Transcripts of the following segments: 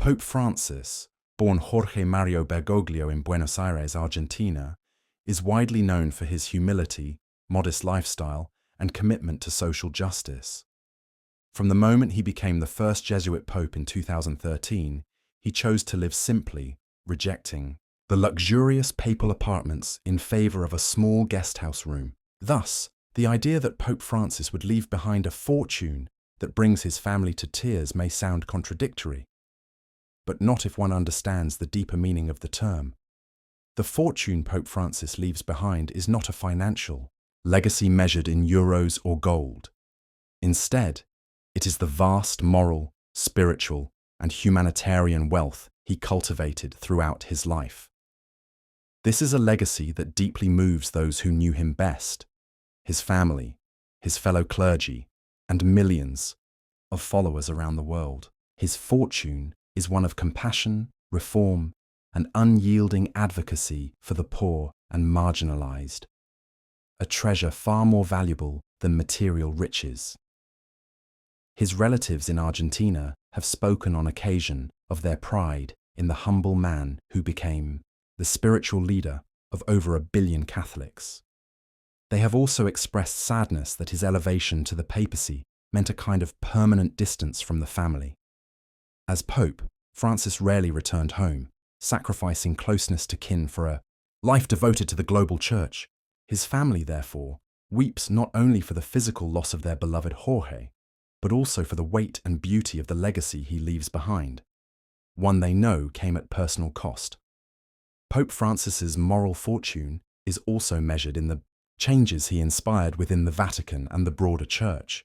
Pope Francis, born Jorge Mario Bergoglio in Buenos Aires, Argentina, is widely known for his humility, modest lifestyle, and commitment to social justice. From the moment he became the first Jesuit pope in 2013, he chose to live simply, rejecting the luxurious papal apartments in favor of a small guesthouse room. Thus, the idea that Pope Francis would leave behind a fortune that brings his family to tears may sound contradictory, but not if one understands the deeper meaning of the term. The fortune Pope Francis leaves behind is not a financial legacy measured in euros or gold. Instead, it is the vast moral, spiritual, and humanitarian wealth he cultivated throughout his life. This is a legacy that deeply moves those who knew him best, his family, his fellow clergy, and millions of followers around the world. His fortune is one of compassion, reform, and unyielding advocacy for the poor and marginalized, a treasure far more valuable than material riches. His relatives in Argentina have spoken on occasion of their pride in the humble man who became the spiritual leader of over 1 billion Catholics. They have also expressed sadness that his elevation to the papacy meant a kind of permanent distance from the family. As Pope, Francis rarely returned home, sacrificing closeness to kin for a life devoted to the global church. His family, therefore, weeps not only for the physical loss of their beloved Jorge, but also for the weight and beauty of the legacy he leaves behind, one they know came at personal cost. Pope Francis's moral fortune is also measured in the changes he inspired within the Vatican and the broader church.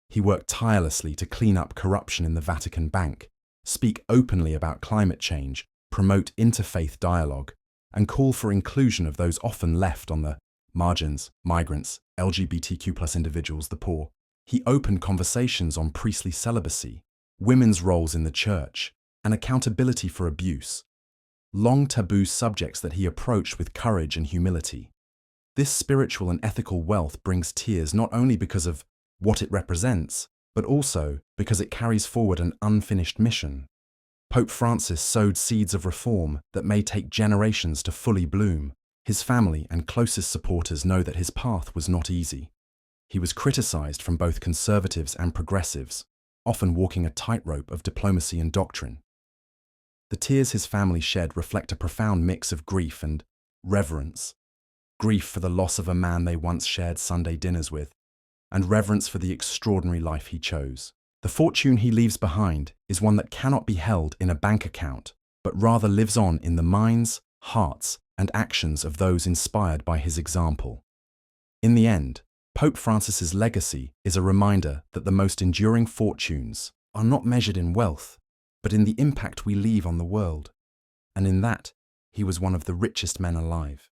He worked tirelessly to clean up corruption in the Vatican Bank, speak openly about climate change, promote interfaith dialogue, and call for inclusion of those often left on the margins, migrants, LGBTQ+ individuals, the poor. He opened conversations on priestly celibacy, women's roles in the church, and accountability for abuse, long taboo subjects that he approached with courage and humility. This spiritual and ethical wealth brings tears not only because of what it represents, but also because it carries forward an unfinished mission. Pope Francis sowed seeds of reform that may take generations to fully bloom. His family and closest supporters know that his path was not easy. He was criticized from both conservatives and progressives, often walking a tightrope of diplomacy and doctrine. The tears his family shed reflect a profound mix of grief and reverence. Grief for the loss of a man they once shared Sunday dinners with, and reverence for the extraordinary life he chose. The fortune he leaves behind is one that cannot be held in a bank account, but rather lives on in the minds, hearts, and actions of those inspired by his example. In the end, Pope Francis's legacy is a reminder that the most enduring fortunes are not measured in wealth, but in the impact we leave on the world. And in that, he was one of the richest men alive.